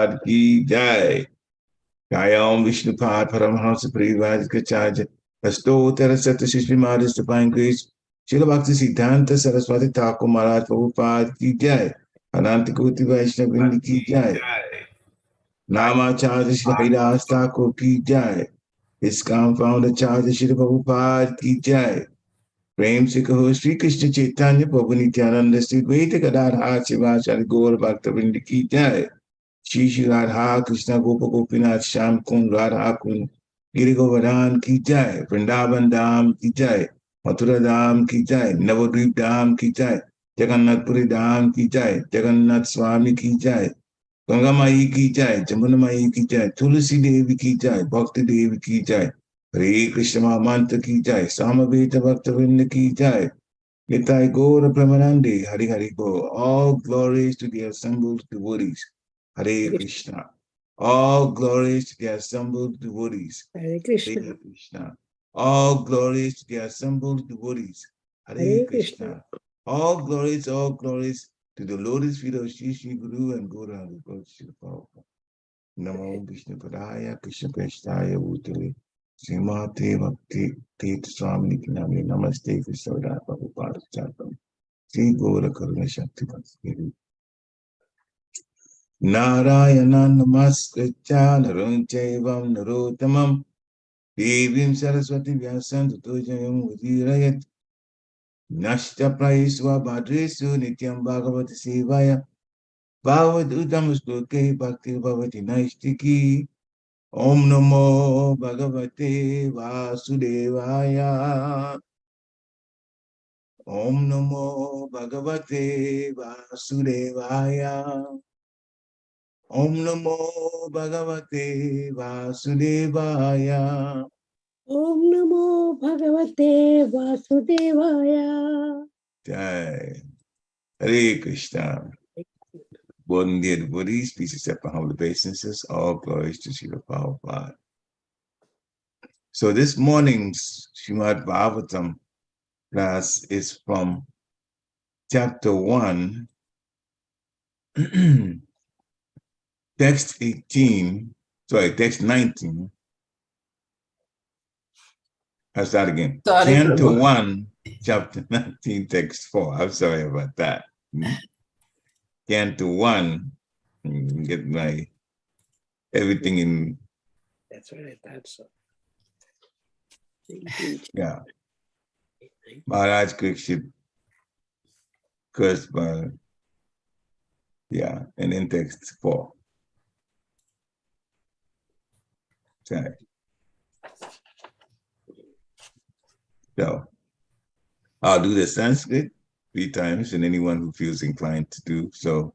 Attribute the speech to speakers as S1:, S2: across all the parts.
S1: Prabhupada ki jai. Jai Om Vishnupad Paramhansa Parivadikacharya Astotara Sata Shishri Maharaj Divine Grace Srila Bhakti Siddhanta Saraswati Thakur Maharaj Prabhupada ki jai. Ananta Koti Vaishnava Vrinda ki jai. Namacharya Shri Haridas Thakur ki jai. ISKCON founder Charya Shri Prabhupada ki jai. Prem se kaho Shri Krishna Chaitanya Prabhu Nityananda Sri Vaita Gadadhar Sivasari Gaur Bhakta Vrinda ki jai. Shri Shri Radha Krishna Gopa Gopinath Sham Kund Radha Kund Giri Govardhan ki jai. Vrindavan Dham ki jai. Mathura Dham ki jai. Navadvip Dham ki jai. Jagannath Puri Dham ki jai. Jagannath Swami ki jai. Ganga Mai ki jai. Jamuna Mai ki jai. Tulsi Devi ki jai. Bhakti Devi ki jai. Hare Krishna Mahamanta ki jai. Samaveta Bhaktavinda ki jai. Nitai Gaura Pramanande. Hari Hari Bo. All glories to the assembled devotees. Hare Krishna. All glories to the assembled devotees.
S2: Hare Krishna.
S1: Hare Krishna. All glories to the assembled devotees. Hare Krishna. All glories to the lotus feet of Shri Shri Guru and Gaura Prabhupada. Namo Vishnu Padaya Krishna Prestaya Bhutale Srimate Bhakti Tirtha Swami Nami Namaste Krishna Prabhupada Chatam Sri Gaura Karuna Shakti Bhakti Narayana Namaskritya Naram Chaivam Narottamam Devim Saraswati Vyasam Tato Jayam Udirayat Nashta Praiswa Bhadresu Nityam Bhagavati Sevaya Bhavad Uttama Shloke Bhakti Bhavati Naistiki Om Namo Bhagavate Vasudevaya Om Namo Bhagavate Vasudevaya Om Namo Bhagavate Vasudevaya
S2: Om Namo Bhagavate Vasudevaya.
S1: Jai. Hare Krishna. Born dear devotees, please accept my humble obeisances. All glories to Srila Prabhupada. So this morning's Srimad Bhagavatam class is from chapter 1, text 19. I'll start again. Canto 1, chapter 19, text 4. I'm sorry about that. Canto 1, get my everything in.
S2: That's what I thought so.
S1: Yeah. Maharaj Krikshit, cursed by, yeah, and in text 4. Okay. So I'll do the Sanskrit 3 times, and anyone who feels inclined to do so,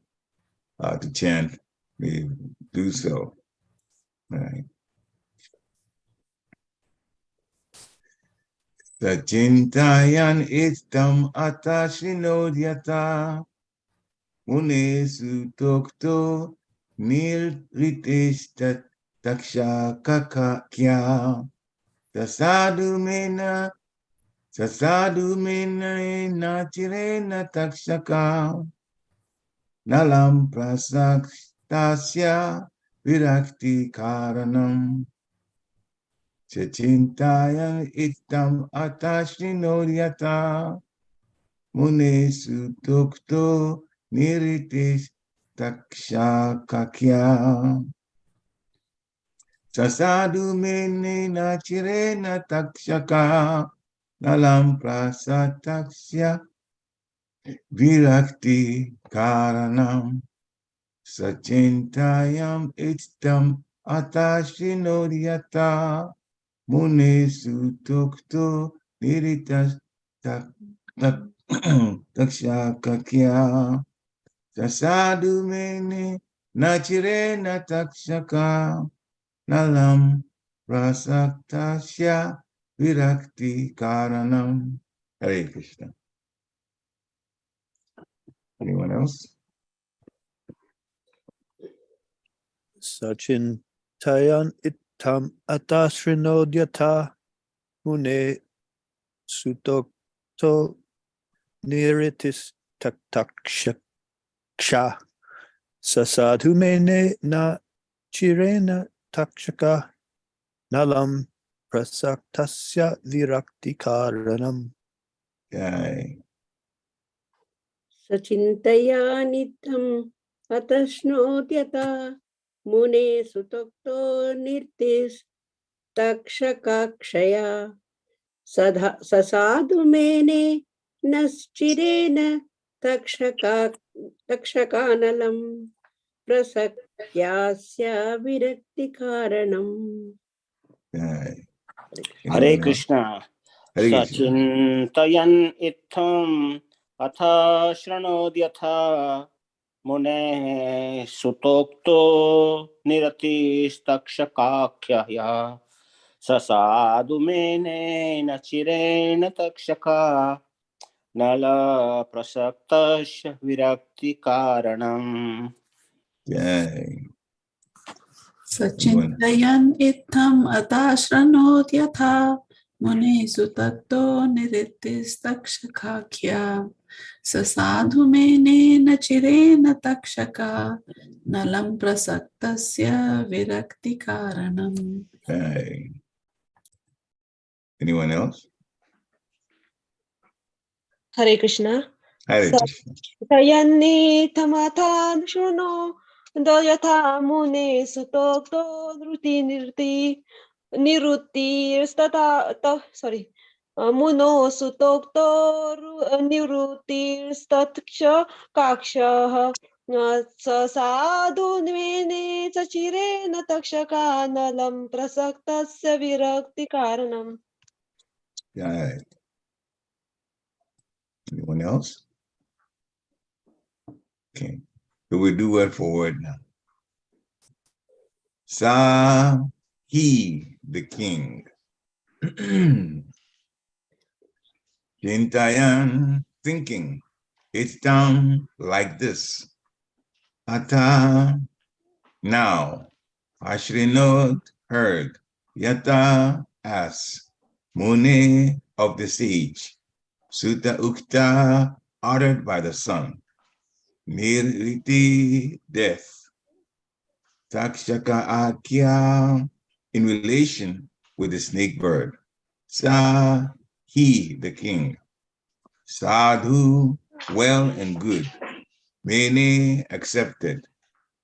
S1: to chant, may do so. All right. Sachintayan istam atashinodyata mune sutokto nirritesh taksha kakakya sasadu mena nachirena takshaka nalam prasaktasya virakti karanam Chachintayan ittam atashinoryata mune sutokto niritesh takshakakya sasadu mene nachirena takshaka nalam prasataksya virakti karanam sachintayam ittam atashinoryata Mune sutokto niritas takshakakya sasadu mene nachirena takshaka nalam prasaktasya virakti karanam. Hare Krishna. Anyone else?
S3: Sachintayan Tam atasrinodyata mune sutokto niritis taktaksha Sasadhu mene na chirena takshaka nalam prasaktasya virakti karanam.
S2: सचिन्तया नित्यम् अतश्नोत्यता मुने सुतोक्तो निर्दिष्टक्षकाक्षया ससाधु मेने नश्चिरेण तक्षकानलम् प्रसक्त्यास्य विरक्तिकारणम्.
S4: Hare Krishna. Sachintayan itham atha shranodhyatha mune sutokto niratistakshakakyaya sasadu mene nachirena takshaka nala prasaktasya virakti karanam.
S5: Sachintayan itam atashranot yatha mune sutakto niritistakshakakya sasadhu mene nachirena takshaka nalam prasaktasya virakti karanam.
S1: Anyone else?
S6: Hare Krishna.
S1: Hare Krishna.
S6: Sayanni tamatan shuno doyata mune sutokto druti niruti muno sutokto niruti statsha kaksha sadhu nvene chachirena takshaka nalam prasaktasya virakti karanam.
S1: Right. Anyone else? Okay. So we do word for word now. Sa, he, the king. Chintayan, thinking. It's down like this. Ata, now. Ashrinot, heard. Yata, as. Mune, of the sage. Sutta Ukta, uttered by the sun. Niriti, death. Takshaka Akya, in relation with the snake bird. Sa, he, the king. Sadhu, well and good. Mene, accepted.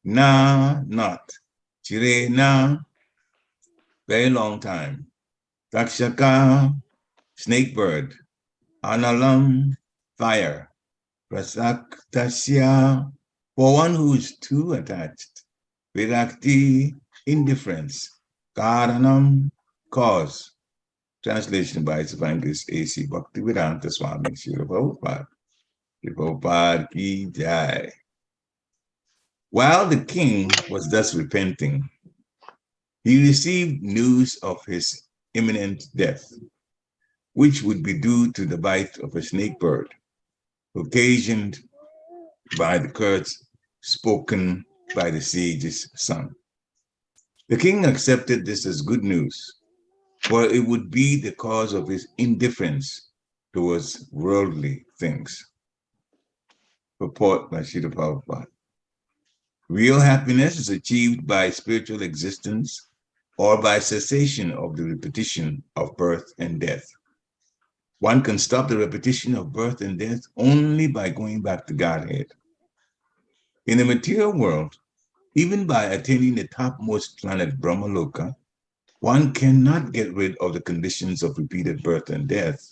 S1: Na, not. Chire, na, very long time. Takshaka, snake bird. Analam, fire. Prasaktasya, for one who is too attached. Virakti, indifference. Karanam, cause. Translation by His Evangelist A.C. Bhaktivedanta Swami Srila Prabhupada. Prabhupada ki jai. While the king was thus repenting, he received news of his imminent death, which would be due to the bite of a snake bird, occasioned by the curse spoken by the sage's son. The king accepted this as good news, for it would be the cause of his indifference towards worldly things. Purport by Srila Prabhupada. Real happiness is achieved by spiritual existence or by cessation of the repetition of birth and death. One can stop the repetition of birth and death only by going back to Godhead. In the material world, even by attaining the topmost planet Brahmaloka, one cannot get rid of the conditions of repeated birth and death,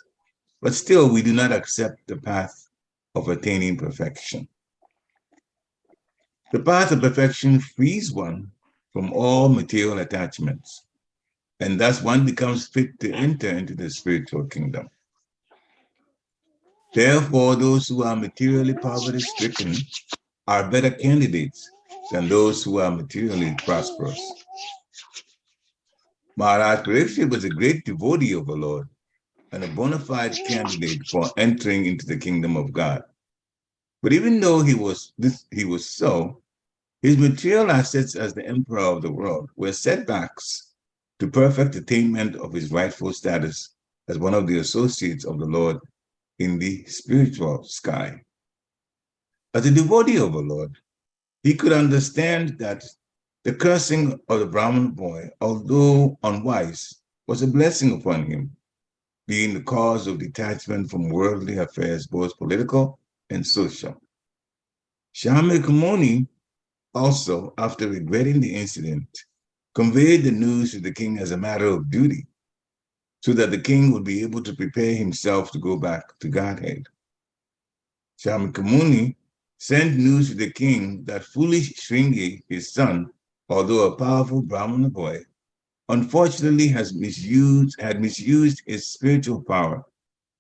S1: but still we do not accept the path of attaining perfection. The path of perfection frees one from all material attachments, and thus one becomes fit to enter into the spiritual kingdom. Therefore, those who are materially poverty-stricken are better candidates than those who are materially prosperous. Maharaj Pariksit was a great devotee of the Lord and a bona fide candidate for entering into the kingdom of God. But even though he was so, his material assets as the emperor of the world were setbacks to perfect attainment of his rightful status as one of the associates of the Lord in the spiritual sky. As a devotee of the Lord, He could understand that the cursing of the Brahmin boy, although unwise, was a blessing upon him, being the cause of detachment from worldly affairs, both political and social. Shakyamuni also, after regretting the incident, conveyed the news to the king as a matter of duty, so that the king would be able to prepare himself to go back to Godhead. Shakyamuni sent news to the king that foolish Shringi, his son, although a powerful Brahmana boy, unfortunately had misused his spiritual power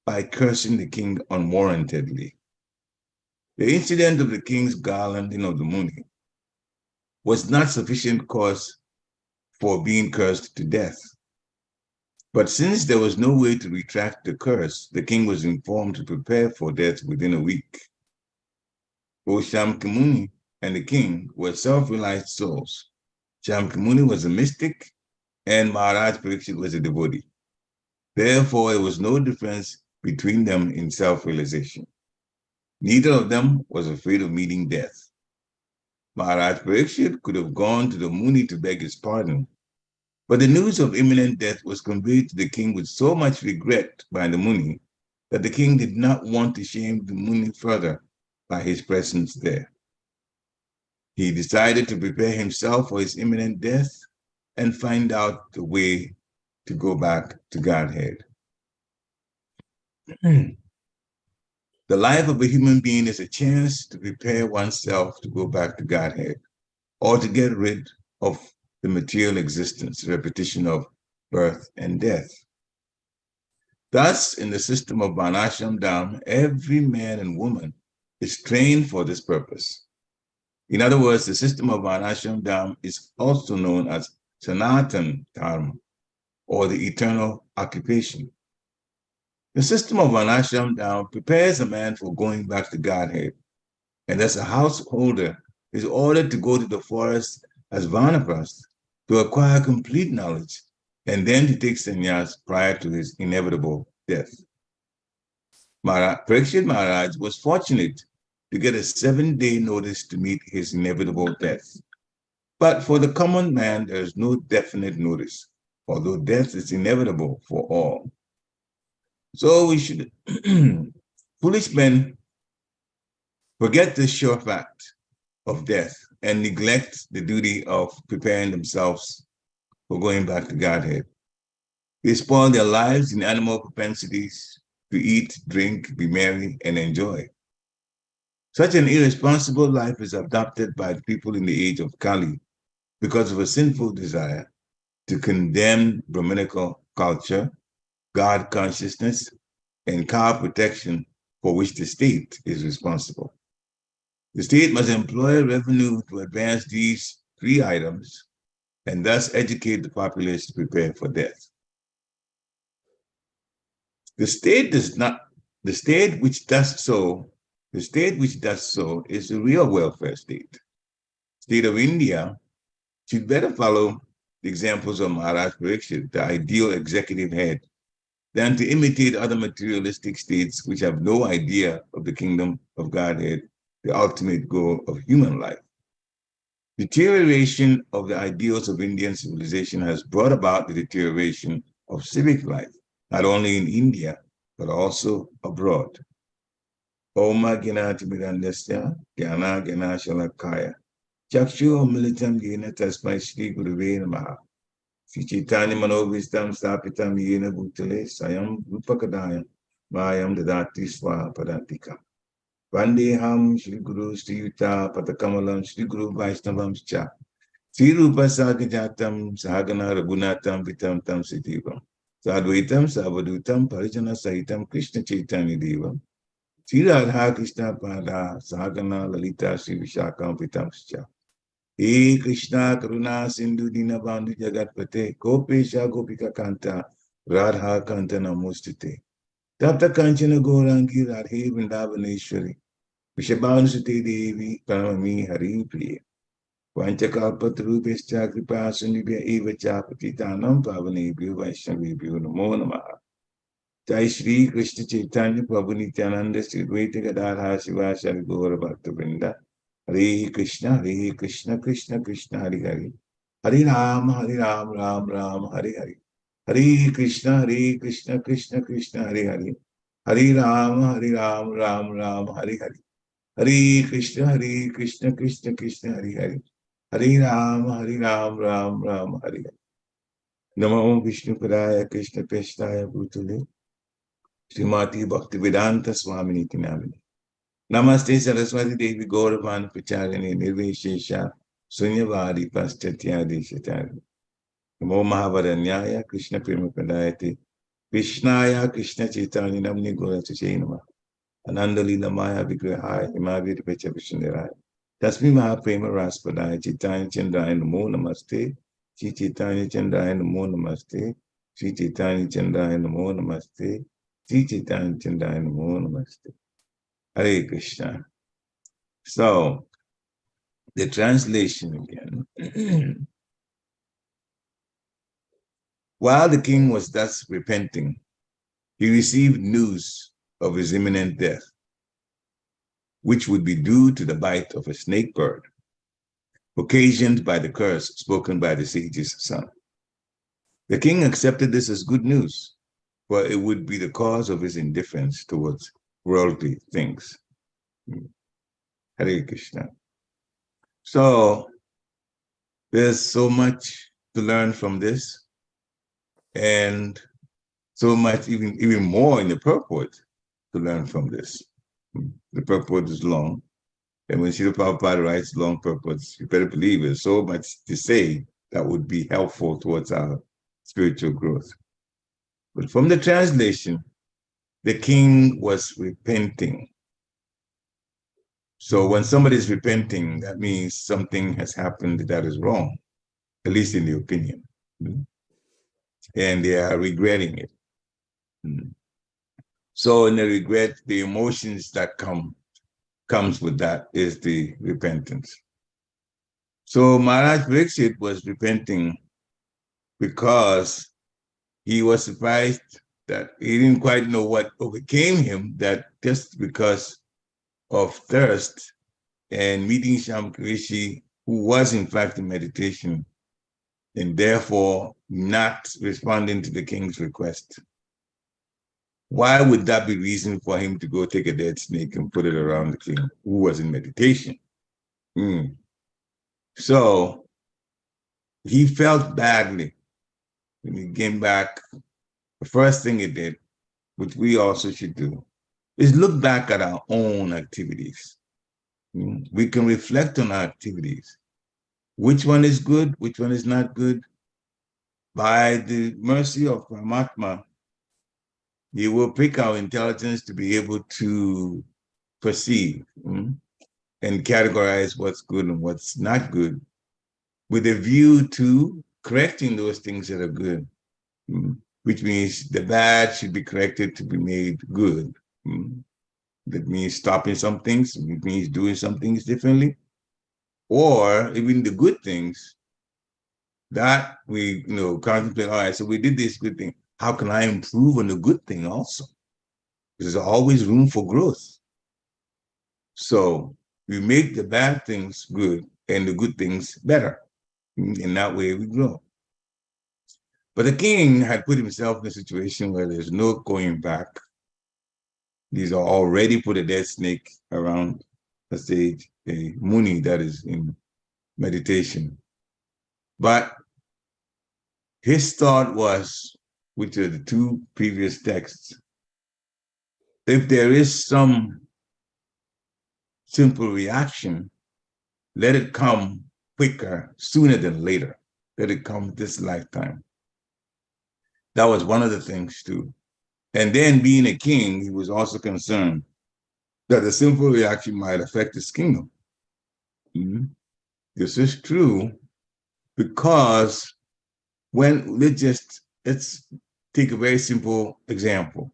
S1: by cursing the king unwarrantedly. The incident of the king's garlanding of the Muni was not sufficient cause for being cursed to death. But since there was no way to retract the curse, the king was informed to prepare for death within a week. Both Shakyamuni and the king were self-realized souls. Shakyamuni was a mystic and Maharaj Pariksit was a devotee. Therefore, there was no difference between them in self-realization. Neither of them was afraid of meeting death. Maharaj Pariksit could have gone to the Muni to beg his pardon, but the news of imminent death was conveyed to the king with so much regret by the Muni that the king did not want to shame the Muni further by his presence there. He decided to prepare himself for his imminent death and find out the way to go back to Godhead. The life of a human being is a chance to prepare oneself to go back to Godhead or to get rid of the material existence, repetition of birth and death. Thus, in the system of Varnashram Dham, every man and woman is trained for this purpose. In other words, the system of Varnashram Dham is also known as Sanatan Dharma, or the eternal occupation. The system of Varnashram Dham prepares a man for going back to Godhead, and thus a householder is ordered to go to the forest as Vanaprastha to acquire complete knowledge and then to take sannyas prior to his inevitable death. Pariksit Maharaj was fortunate to get a 7-day notice to meet his inevitable death. But for the common man, there is no definite notice, although death is inevitable for all. So we should, foolish men forget the sure fact of death and neglect the duty of preparing themselves for going back to Godhead. They spoil their lives in animal propensities to eat, drink, be merry, and enjoy. Such an irresponsible life is adopted by people in the age of Kali because of a sinful desire to condemn Brahminical culture, God consciousness, and cow protection for which the state is responsible. The state must employ revenue to advance these 3 items and thus educate the populace to prepare for death. The state which does so is the real welfare state. State of India should better follow the examples of Maharaj Pariksit, the ideal executive head, than to imitate other materialistic states which have no idea of the kingdom of Godhead, the ultimate goal of human life. Deterioration of the ideals of Indian civilization has brought about the deterioration of civic life, not only in India, but also abroad. Oma Ginati Mirandasya, Gyana Gana Shalakaya, Chakshu Militam Yena Tasmai Shri Guruve Namaha. Sichitani Manovistam Stapitam Yena Bhutale Sayam Rupakadayam Mayam Dadati Swa Padantika. Vandeham Shri Guru Sri Yuta Patakamalam Shri Guru Vaishnavam Cha. Sri Rupa Sagajatam Sahagana Ragunatam Vitam Tam Sidivam. Sadvaitam Savadutam Parijana Sahitam Krishna Chaitanya Devam. Sri Radha Krishna Pada Sahagana Lalita Sri Vishakam Vitam Cha. He Krishna Karuna Sindhu Dina Bandhu Jagatpate Gopesha Gopika Kanta Radha Kanta Namostite Tapta Kanchana Gourangi Radhe Vrindavaneshwari Vishabhanusuti Devi Pranamami Hari Priya Vanchakalpatarubhescha Kripa Sundibhya Eva Chapatitanam Pavanebhyo Vaishnavebhyo Namo Namaha. Jai Shri Krishna Chaitanya Prabhu Nityananda Sri Dvaita Gadadhara Shiva Shari Gaura Bhakta Vrinda Hare Krishna, Krishna Krishna, Hare Hare. Hare Ram, Ram Ram, Hare Hare. Hare Krishna, Krishna Krishna, Hare Hare. Hare Ram, Ram Ram, Hare Hare. Hare Krishna, Krishna Hare Hare. Hare Ram, Ram Ram, Hare Hare. Namo Vishnu Padaya Krishna Peshtaya Bhutale. Srimati Bhaktivedanta Swamini Tinamini. Namaste Saraswati Devi Gauravan Pacharini Nirveshesha Sunyavari Paschatya Deshatari. Namo Mahavaranyaya Krishna Prema Padayate Krishnaya Krishna Chaitanya Namni Gora Chachainama Anandalila Maya Vigrahaya Himavir Pecha Vishniraya Tasmi Mahaprema Raspadaya Chaitanya Chandaya Namo Namaste Sri Chaitanya Chandaya Namo Namaste Sri Chaitanya Chandaya Namo Namaste Sri Chaitanya Chandaya Namo Namaste. Hare Krishna. So, the translation again. While the king was thus repenting, he received news of his imminent death, which would be due to the bite of a snake bird, occasioned by the curse spoken by the sage's son. The king accepted this as good news, for it would be the cause of his indifference towards worldly things. Hare Krishna. So, there's so much to learn from this, and so much, even more in the purport to learn from this. The purport is long, and when Srila Prabhupada writes long purports, you better believe there's so much to say that would be helpful towards our spiritual growth. But from the translation, the king was repenting. So when somebody is repenting, that means something has happened that is wrong, at least in the opinion. And they are regretting it. So in the regret, the emotions that comes with that is the repentance. So Maharaj Pariksit was repenting because he was surprised that he didn't quite know what overcame him, that just because of thirst and meeting Shamkrishi, who was in fact in meditation, and therefore not responding to the king's request. Why would that be reason for him to go take a dead snake and put it around the king who was in meditation? So he felt badly when he came back. The first thing he did, which we also should do, is look back at our own activities. We can reflect on our activities. Which one is good? Which one is not good? By the mercy of Paramatma, he will pick our intelligence to be able to perceive and categorize what's good and what's not good, with a view to correcting those things that are good, which means the bad should be corrected to be made good. That means stopping some things, it means doing some things differently, or even the good things that we contemplate. All right, so we did this good thing. How can I improve on the good thing also? There's always room for growth. So we make the bad things good and the good things better. In that way we grow. But the king had put himself in a situation where there's no going back. These are already put a dead snake around a sage, a muni that is in meditation. But his thought was, which are the two previous texts, if there is some simple reaction, let it come quicker, sooner than later. Let it come this lifetime. That was one of the things too. And then being a king, he was also concerned that a simple reaction might affect his kingdom. This is true because let's take a very simple example.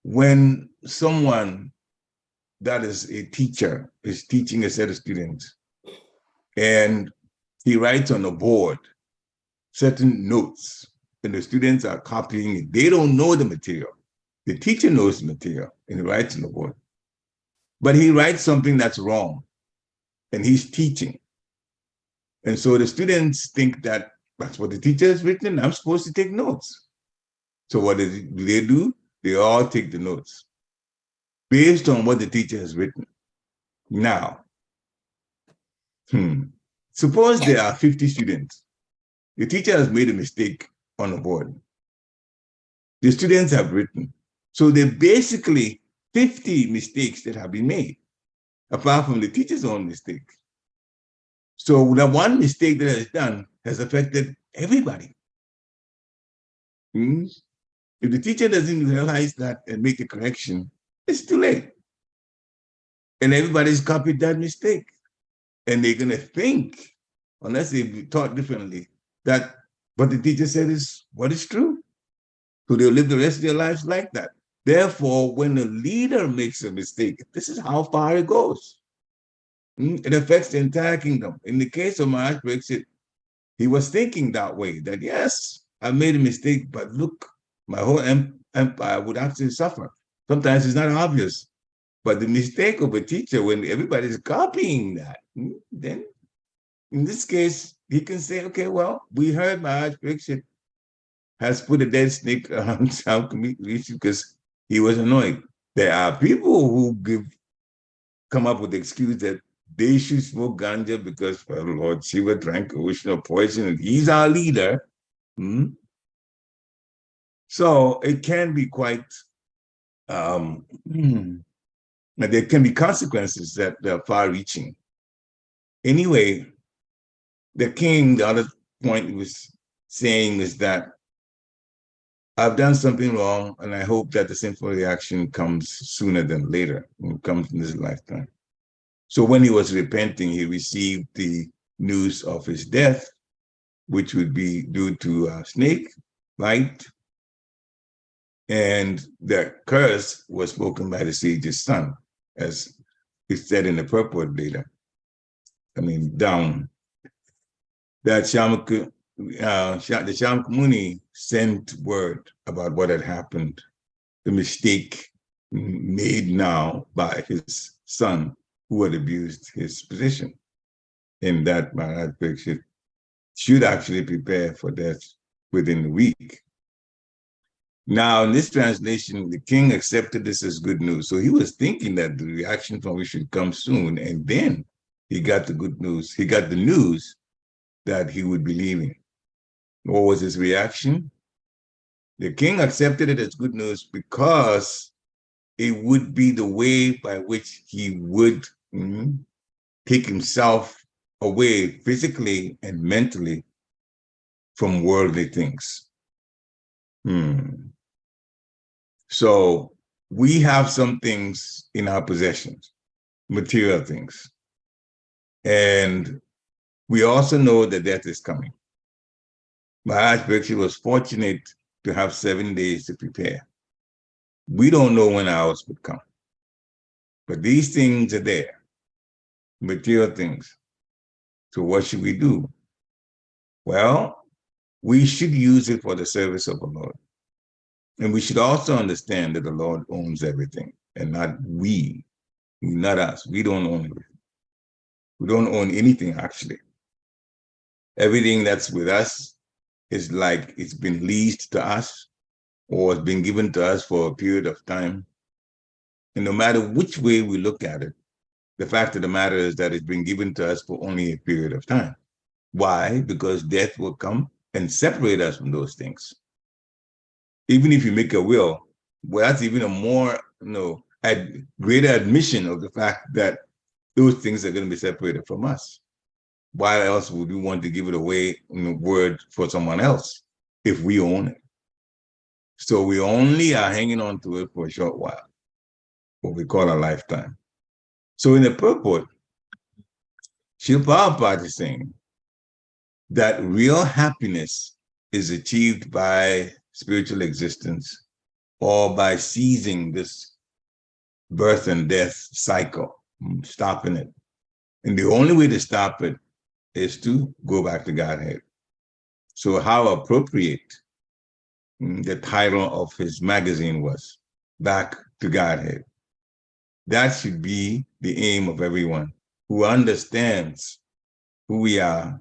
S1: When someone that is a teacher is teaching a set of students and he writes on a board certain notes and the students are copying it, they don't know the material. The teacher knows the material and he writes on the board. But he writes something that's wrong. and he's teaching. And so the students think that that's what the teacher has written, and I'm supposed to take notes. So what do they do? They all take the notes based on what the teacher has written. Now, suppose there are 50 students. The teacher has made a mistake on the board. The students have written. So there are basically 50 mistakes that have been made, apart from the teacher's own mistake. So the one mistake that is done has affected everybody. If the teacher doesn't realize that and make the correction, it's too late. And everybody's copied that mistake. And they're going to think, unless they've taught differently, that what the teacher said is what is true. So they'll live the rest of their lives like that. Therefore, when a leader makes a mistake, this is how far it goes. It affects the entire kingdom. In the case of Maharaj Pariksit, he was thinking that way, that yes, I made a mistake, but look, my whole empire would actually suffer. Sometimes it's not obvious. But the mistake of a teacher, when everybody's copying that, then in this case, he can say, okay, well, we heard Maharaj Pariksit has put a dead snake around Rishi because he was annoyed. There are people who come up with the excuse that they should smoke ganja because, well, Lord Shiva drank ocean of poison and he's our leader. So it can be quite, there can be consequences that are far-reaching. Anyway, the king, the other point he was saying is that I've done something wrong, and I hope that the sinful reaction comes sooner than later, it comes in this lifetime. So when he was repenting, he received the news of his death, which would be due to a snake bite, and the curse was spoken by the sage's son, as it said in the purport later. Down. That the Shamak Muni sent word about what had happened, the mistake made now by his son, who had abused his position, and that Maharaj Pariksit should actually prepare for death within a week. Now, in this translation, the king accepted this as good news. So he was thinking that the reaction from it should come soon, and then he got the good news. He got the news that he would be leaving. What was his reaction? The king accepted it as good news because it would be the way by which he would take himself away physically and mentally from worldly things. So we have some things in our possessions, material things. And we also know that death is coming. Maharaj Pariksit was fortunate to have 7 days to prepare. We don't know when ours would come. But these things are there, material things. So what should we do? Well, we should use it for the service of the Lord. And we should also understand that the Lord owns everything and not we, not us. We don't own it. We don't own anything, actually. Everything that's with us is like it's been leased to us or it's been given to us for a period of time. And no matter which way we look at it, the fact of the matter is that it's been given to us for only a period of time. Why? Because death will come and separate us from those things. Even if you make a will, well, that's even a more, greater admission of the fact that those things are going to be separated from us. Why else would we want to give it away in the word for someone else if we own it? So we only are hanging on to it for a short while, what we call a lifetime. So in the purport, Srila Prabhupada is saying that real happiness is achieved by spiritual existence or by seizing this birth and death cycle, stopping it. And the only way to stop it is to go back to Godhead. So how appropriate the title of his magazine was, Back to Godhead. That should be the aim of everyone who understands who we are,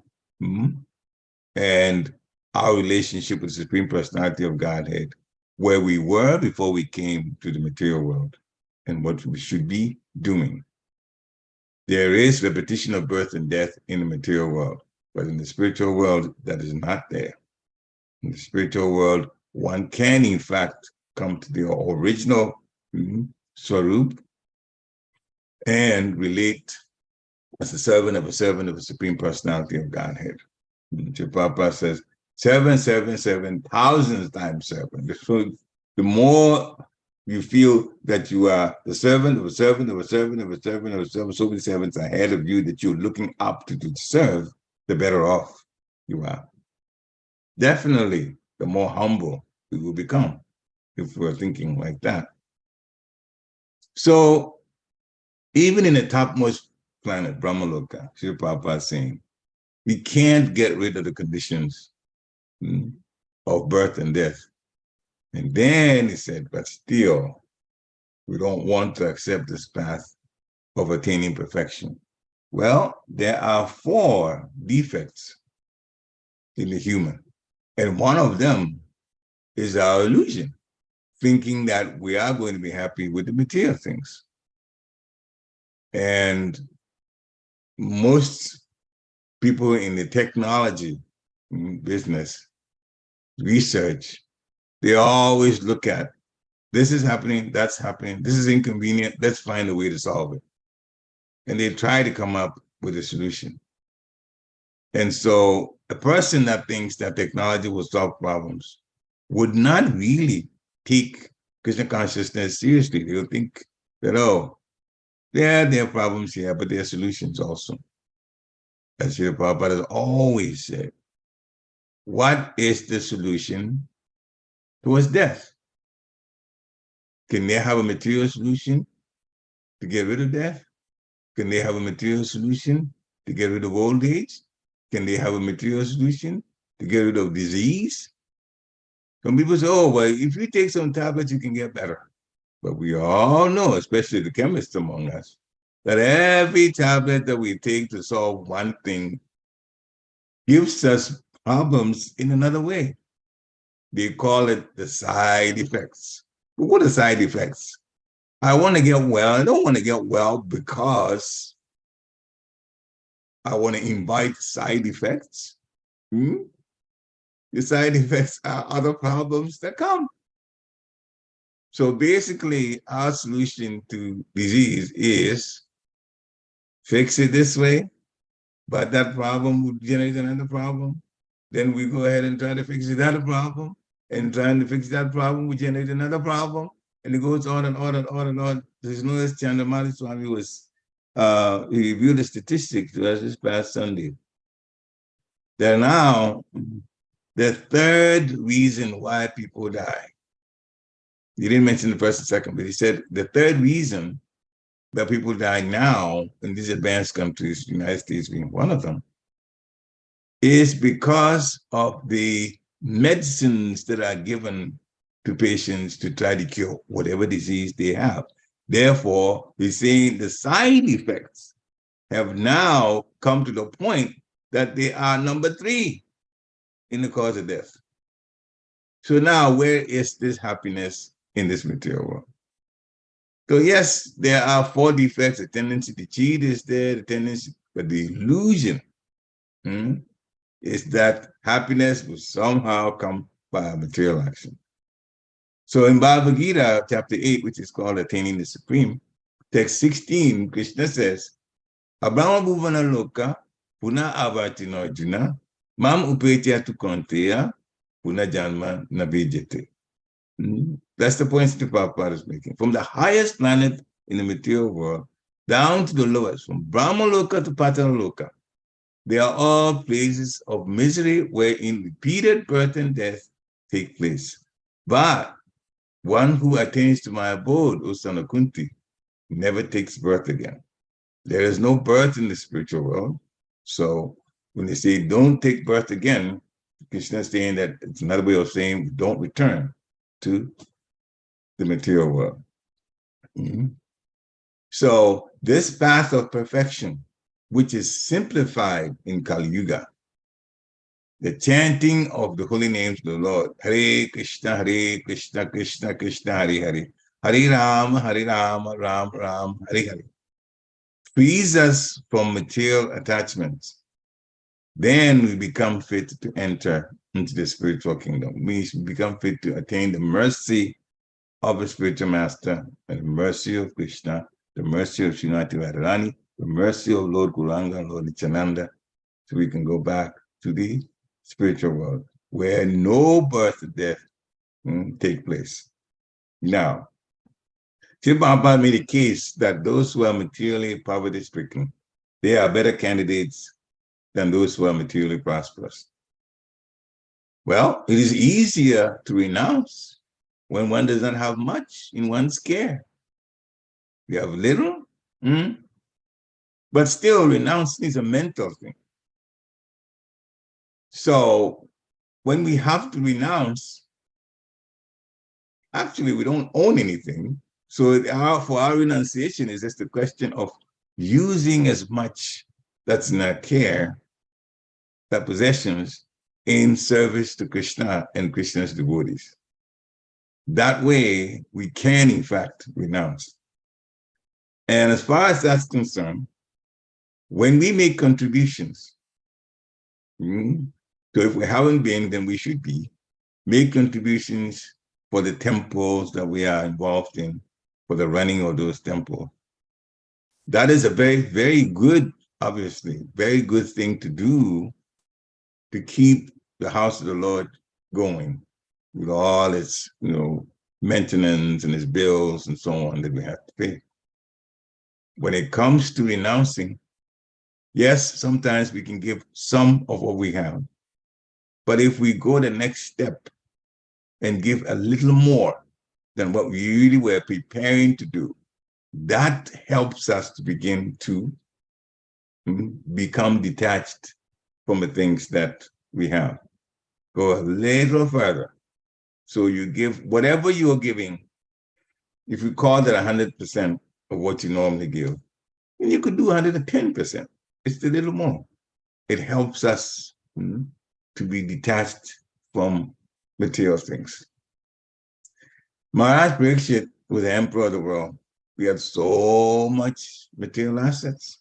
S1: and our relationship with the Supreme Personality of Godhead, where we were before we came to the material world, and what we should be doing. There is repetition of birth and death in the material world, but in the spiritual world, that is not there. In the spiritual world, one can, in fact, come to the original Swarup and relate as a servant of the Supreme Personality of Godhead. Prabhupada says, 777 thousands times 7. So the more you feel that you are the servant of a servant of a servant of a servant of a servant, so many servants ahead of you that you're looking up to serve, the better off you are. Definitely, the more humble we will become if we're thinking like that. So even in the topmost planet, Brahmaloka, Srila Prabhupada is saying, we can't get rid of the conditions of birth and death. And then he said, but still, we don't want to accept this path of attaining perfection. Well, there are 4 defects in the human. And one of them is our illusion, thinking that we are going to be happy with the material things. And most people in the technology business, research, they always look at, this is happening, that's happening, this is inconvenient, let's find a way to solve it. And they try to come up with a solution. And so a person that thinks that technology will solve problems would not really take Krishna consciousness seriously. They'll think that, oh, yeah, there are problems here, but there are solutions also. As Srila Prabhupada has always said, what is the solution towards death? Can they have a material solution to get rid of death? Can they have a material solution to get rid of old age? Can they have a material solution to get rid of disease? Some people say, oh, well, if you take some tablets, you can get better. But we all know, especially the chemists among us, that every tablet that we take to solve one thing gives us problems in another way. They call it the side effects. But what are side effects? I want to get well. I don't want to get well because I want to invite side effects. The side effects are other problems that come. So basically, our solution to disease is fix it this way, but that problem would generate another problem. Then we go ahead and try to fix that problem, and trying to fix that problem would generate another problem, and it goes on and on and on and on. There's no Chandramali Swami was, he reviewed the statistics to us this past Sunday. That now, the 3rd reason why people die, he didn't mention the first and second, but he said the 3rd reason that people die now in these advanced countries, the United States being one of them, is because of the medicines that are given to patients to try to cure whatever disease they have. Therefore, he's saying the side effects have now come to the point that they are number 3 in the cause of death. So now, where is this happiness in this material world? So yes, there are 4 defects. The tendency to cheat is there, the tendency, but the illusion is that happiness will somehow come by material action. So in Bhagavad Gita, chapter 8, which is called Attaining the Supreme, text 16, Krishna says, Abrahma bhuvana loka, puna avartino arjuna, mam upetya tu konteya, puna janma nabhijate. That's the point that Prabhupada is making. From the highest planet in the material world, down to the lowest, from Brahma Loka to Patala Loka, they are all places of misery wherein repeated birth and death take place. But one who attains to my abode, O son of Kunti, never takes birth again. There is no birth in the spiritual world. So when they say don't take birth again, Krishna is saying that it's another way of saying don't return to the material world. So this path of perfection which is simplified in Kali Yuga. The chanting of the holy names of the Lord, Hare Krishna, Krishna Krishna, Hare Hare, Hare Rama, Ram Ram, Hare Hare, frees us from material attachments. Then we become fit to enter into the spiritual kingdom. We become fit to attain the mercy of a spiritual master and the mercy of Krishna, the mercy of Srimati Radharani, the mercy of Lord Gauranga, Lord Nityananda, so we can go back to the spiritual world where no birth or death take place. Now, Sri Prabhupada made a case that those who are materially poverty-stricken, they are better candidates than those who are materially prosperous. Well, it is easier to renounce when one does not have much in one's care. You have little, but still renouncing is a mental thing. So when we have to renounce, actually we don't own anything. So for our renunciation is just a question of using as much that's in our care, that possessions, in service to Krishna and Krishna's devotees. That way we can in fact renounce. And as far as that's concerned, when we make contributions, so if we haven't been, then we should be, make contributions for the temples that we are involved in, for the running of those temples. That is a very, very good, obviously, very good thing to do to keep the house of the Lord going with all its, maintenance and its bills and so on that we have to pay. When it comes to renouncing, yes, sometimes we can give some of what we have. But if we go the next step and give a little more than what we really were preparing to do, that helps us to begin to become detached from the things that we have. Go a little further. So you give whatever you're giving, if you call that 100% of what you normally give, then you could do 110%. It's a little more. It helps us to be detached from material things. Maharaj Pariksit was the emperor of the world. We had so much material assets.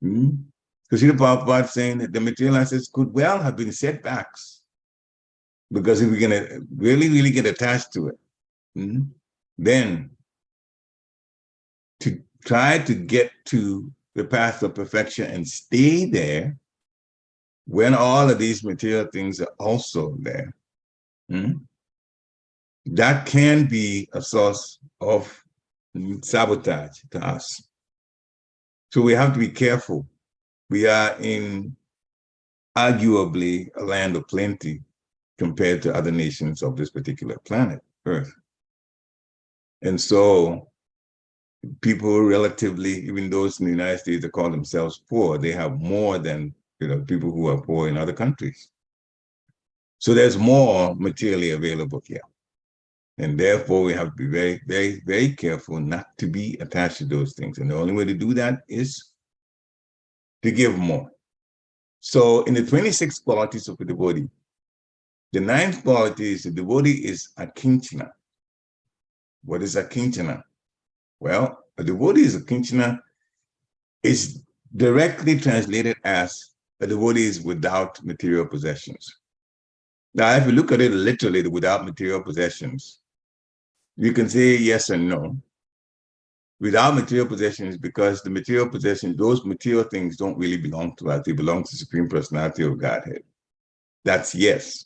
S1: Because Srila Prabhupada saying that the material assets could well have been setbacks. Because if we're going to really, really get attached to it, then to try to get to the path of perfection and stay there when all of these material things are also there, that can be a source of sabotage to us. So we have to be careful. We are in arguably a land of plenty compared to other nations of this particular planet, Earth. And so people relatively, even those in the United States that call themselves poor, they have more than people who are poor in other countries. So there's more materially available here. And therefore we have to be very, very, very careful not to be attached to those things. And the only way to do that is to give more. So in the 26 qualities of a devotee, the 9th quality is the devotee is akinchana. What is akinchana? Well, a devotee is akinchana is directly translated as a devotee is without material possessions. Now, if you look at it literally, without material possessions, you can say yes and no. Without material possessions, because the material possessions, those material things don't really belong to us. They belong to the Supreme Personality of Godhead. That's yes.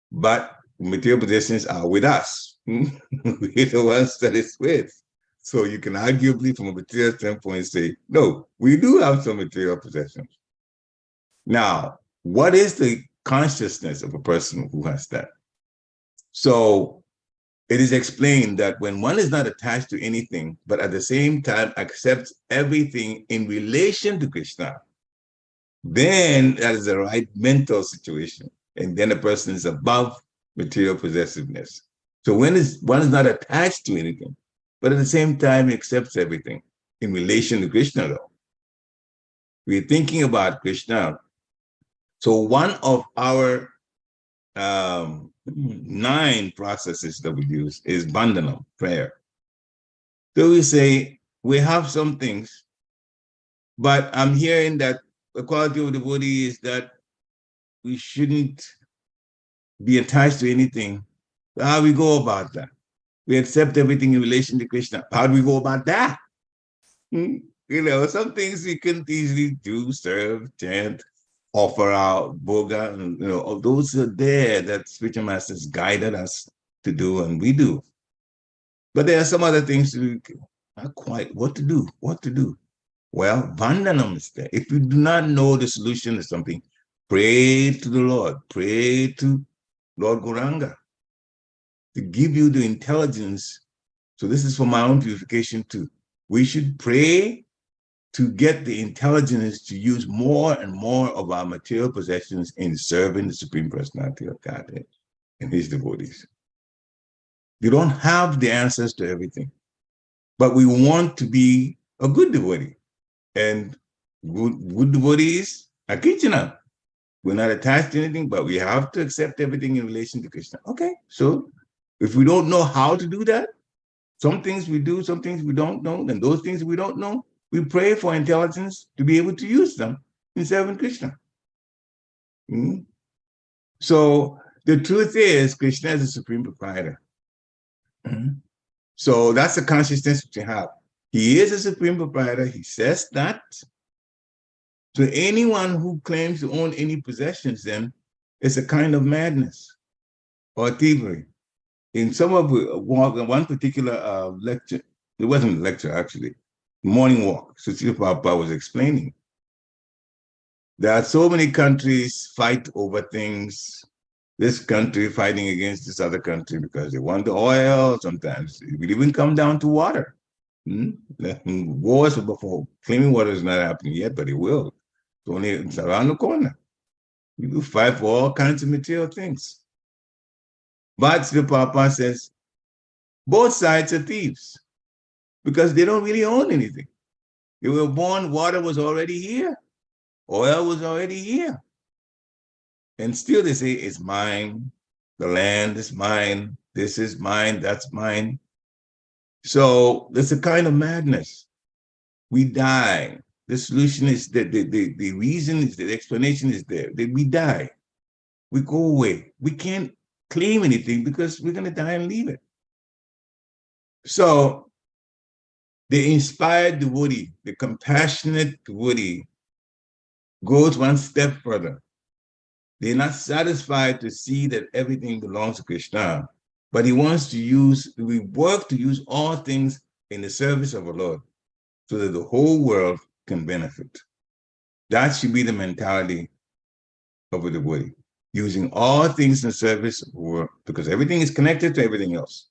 S1: But material possessions are with us. We're the ones that it's with. So you can arguably, from a material standpoint, say, no, we do have some material possessions. Now, what is the consciousness of a person who has that? So it is explained that when one is not attached to anything, but at the same time accepts everything in relation to Krishna, then that is the right mental situation. And then a person is above material possessiveness. So when one is not attached to anything, but at the same time accepts everything in relation to Krishna, though, we're thinking about Krishna. So one of our 9 processes that we use is bandhanam, prayer. So we say we have some things, but I'm hearing that the quality of the devotee is that we shouldn't be attached to anything. How do we go about that? We accept everything in relation to Krishna. How do we go about that? You know, some things we couldn't easily do, serve, chant, offer out, boga, and you know, all those are there that spiritual masters guided us to do, and we do. But there are some other things we not quite what to do. Well, vandhanam is there. If you do not know the solution to something, pray to the Lord, pray to Lord Gauranga to give you the intelligence. So this is for my own purification too. We should pray to get the intelligence to use more and more of our material possessions in serving the Supreme Personality of Godhead and his devotees. You don't have the answers to everything, but we want to be a good devotee. And good devotees are Krishna. We're not attached to anything, but we have to accept everything in relation to Krishna. Okay, so if we don't know how to do that, some things we do, some things we don't know, and those things we don't know, we pray for intelligence to be able to use them in serving Krishna. So the truth is, Krishna is the supreme proprietor. So that's the consciousness that you have. He is a supreme proprietor. He says that. So anyone who claims to own any possessions, then it's a kind of madness or thievery. In some of one particular lecture, it wasn't a lecture actually, morning walk, Suchita Prabhupada was explaining. There are so many countries fight over things. This country fighting against this other country because they want the oil. Sometimes it will even come down to water. Wars before cleaning water is not happening yet, but it will. It's around the corner. You will fight for all kinds of material things. But the Papa says both sides are thieves because they don't really own anything. They were born, water was already here, oil was already here. And still they say it's mine, the land is mine, this is mine, that's mine. So there's a kind of madness. We die. The solution is that the reason is the explanation is there. That we die. We go away. We can't claim anything because we're going to die and leave it. So the inspired devotee, the compassionate devotee, goes one step further. They're not satisfied to see that everything belongs to Krishna, but we work to use all things in the service of our Lord so that the whole world can benefit. That should be the mentality of a devotee, using all things in service of the world, because everything is connected to everything else.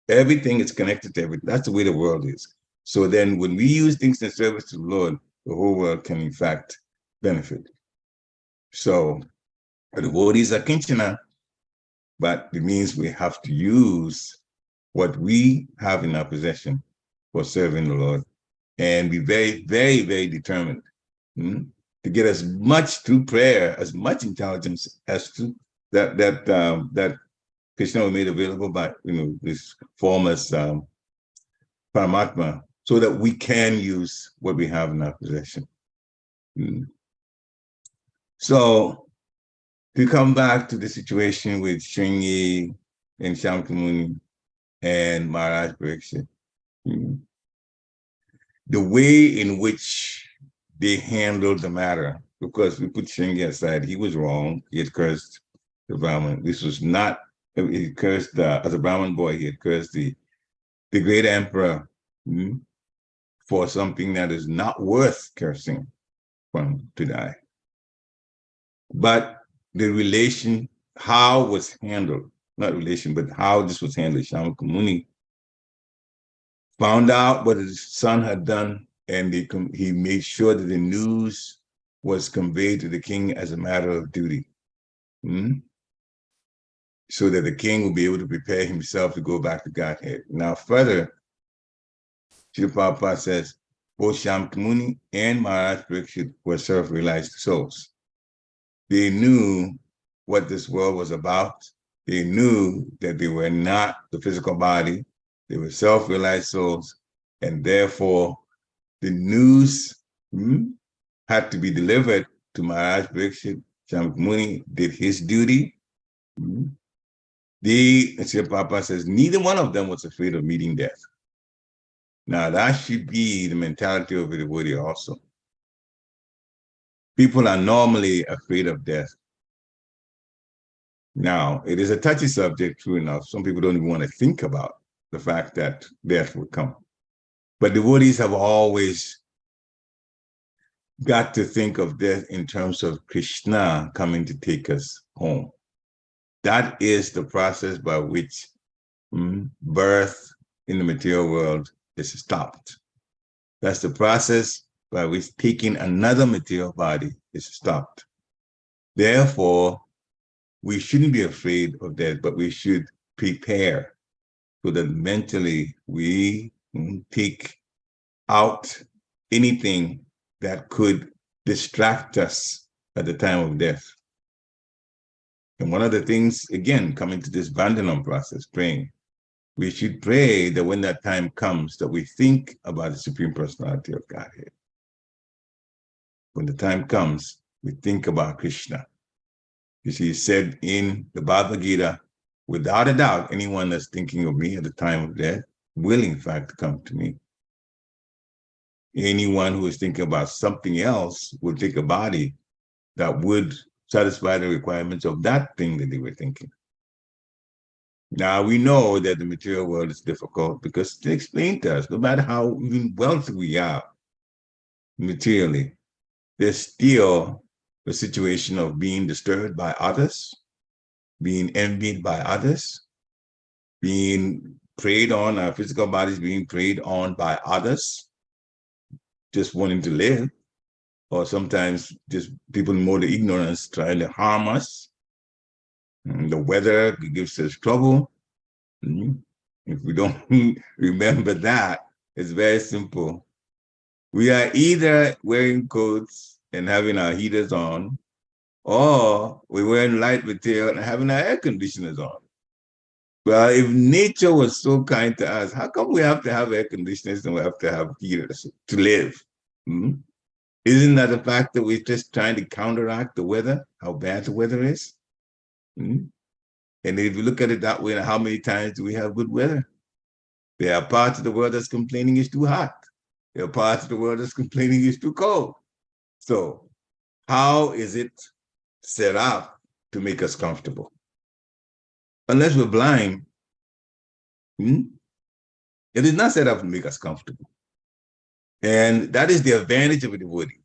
S1: Everything is connected to everything. That's the way the world is. So then when we use things in service to the Lord, the whole world can in fact benefit. So the devotees are kinchana, but it means we have to use what we have in our possession for serving the Lord and be very, very, very determined to get as much through prayer, as much intelligence as to that Krishna was made available by this form as Paramatma, so that we can use what we have in our possession. So to come back to the situation with Shringi and Shamkamuni and Maharaj Pariksit, the way in which they handled the matter, because we put Shringi aside, he was wrong. He had cursed the Brahman. This was not, he cursed, as a Brahman boy, he had cursed the great emperor for something that is not worth cursing from to die. But the relation, how was handled, not relation, but how this was handled. Shamakamuni found out what his son had done, and he made sure that the news was conveyed to the king as a matter of duty, so that the king will be able to prepare himself to go back to Godhead. Now, further, Srila Prabhupada says, both Shakyamuni and Maharaj Pariksit were self-realized souls. They knew what this world was about. They knew that they were not the physical body. They were self-realized souls, and therefore the news had to be delivered to Maharaj Pariksit. Shakyamuni did his duty. Sri Prabhupada says, neither one of them was afraid of meeting death. Now, that should be the mentality of the devotee also. People are normally afraid of death. Now, it is a touchy subject, true enough. Some people don't even want to think about the fact that death will come. But devotees have always got to think of death in terms of Krishna coming to take us home. That is the process by which birth in the material world is stopped. That's the process by which taking another material body is stopped. Therefore, we shouldn't be afraid of death, but we should prepare so that mentally we take out anything that could distract us at the time of death. And one of the things, again, coming to this Vandanam process, praying, we should pray that when that time comes, that we think about the Supreme Personality of Godhead. When the time comes, we think about Krishna. You see, it said in the Bhagavad Gita, without a doubt, anyone that's thinking of me at the time of death will in fact come to me. Anyone who is thinking about something else will take a body that would satisfy the requirements of that thing that they were thinking. Now, we know that the material world is difficult because they explain to us, no matter how even wealthy we are materially, there's still a situation of being disturbed by others, being envied by others, being preyed on, our physical bodies being preyed on by others, just wanting to live, or sometimes just people more the ignorance trying to harm us. And the weather gives us trouble. If we don't remember that, it's very simple. We are either wearing coats and having our heaters on, or we're wearing light material and having our air conditioners on. Well, if nature was so kind to us, how come we have to have air conditioners and we have to have heaters to live? Isn't that the fact that we're just trying to counteract the weather, how bad the weather is? And if you look at it that way, how many times do we have good weather? There are parts of the world that's complaining it's too hot. There are parts of the world that's complaining it's too cold. So how is it set up to make us comfortable? Unless we're blind, it is not set up to make us comfortable. And that is the advantage of a devotee.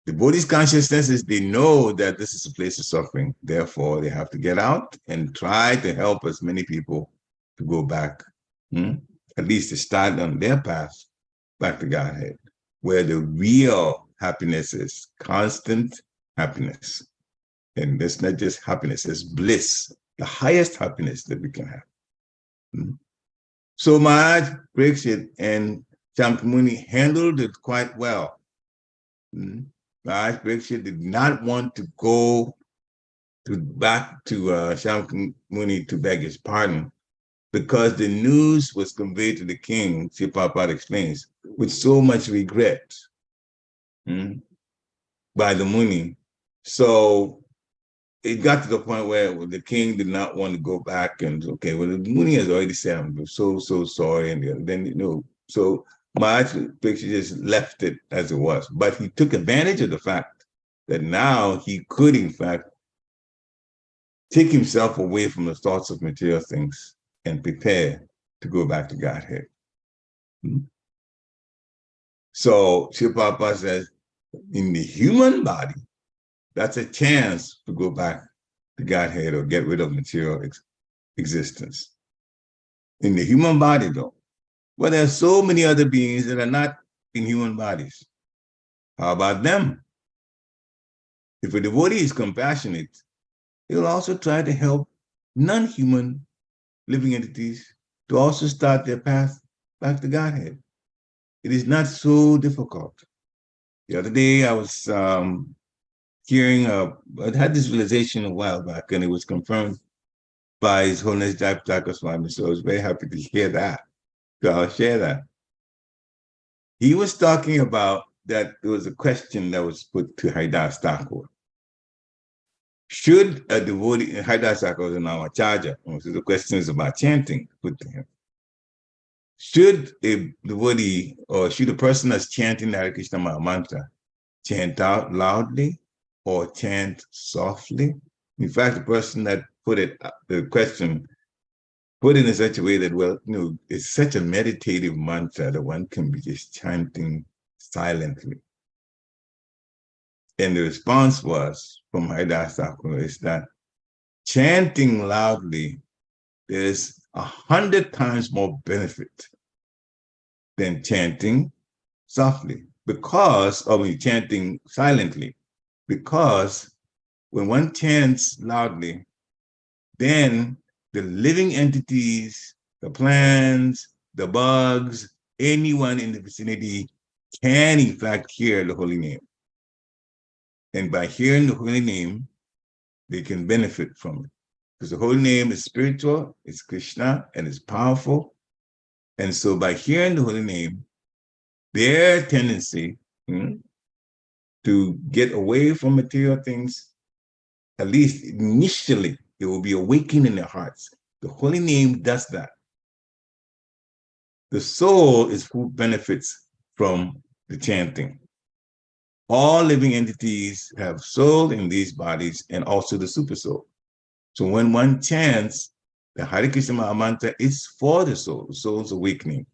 S1: The devotee's consciousness is they know that this is a place of suffering. Therefore, they have to get out and try to help as many people to go back, at least to start on their path back to Godhead, where the real happiness is constant happiness. And it's not just happiness, it's bliss, the highest happiness that we can have. So Maharaj Pariksit and Shakyamuni handled it quite well. Maharaj Pariksit did not want to go back to Shakyamuni to beg his pardon because the news was conveyed to the king, Sri Prabhupada explains, with so much regret by the Muni. So it got to the point where the king did not want to go back and, okay, well, the Muni has already said, I'm so sorry. And then, so Maharaj Pariksit just left it as it was. But he took advantage of the fact that now he could, in fact, take himself away from the thoughts of material things and prepare to go back to Godhead. So Sri Prabhupada says, in the human body, that's a chance to go back to Godhead or get rid of material existence. In the human body, though, well, there are so many other beings that are not in human bodies. How about them? If a devotee is compassionate, he'll also try to help non-human living entities to also start their path back to Godhead. It is not so difficult. The other day I was hearing, I had this realization a while back, and it was confirmed by His Holiness Jayapataka Swami. So I was very happy to hear that. So I'll share that. He was talking about that there was a question that was put to Haridas Thakur. Should a devotee, Haridas Thakur was an Acharya, so the question is about chanting put to him. Should a devotee, or should a person that's chanting the Hare Krishna Maha Mantra chant out loudly or chant softly? In fact, the person that put it, the question, put it in such a way that, well, it's such a meditative mantra that one can be just chanting silently. And the response was from Haridas Thakur is that chanting loudly, there's 100 times more benefit than chanting softly, chanting silently, because when one chants loudly, then the living entities, the plants, the bugs, anyone in the vicinity can in fact hear the holy name. And by hearing the holy name, they can benefit from it. Because the holy name is spiritual, it's Krishna, and it's powerful. And so by hearing the holy name, their tendency to get away from material things, at least initially, it will be awakened in their hearts. The holy name does that. The soul is who benefits from the chanting. All living entities have soul in these bodies and also the super soul. So when one chants, the Hare Krishna Maha Mantra is for the soul's awakening.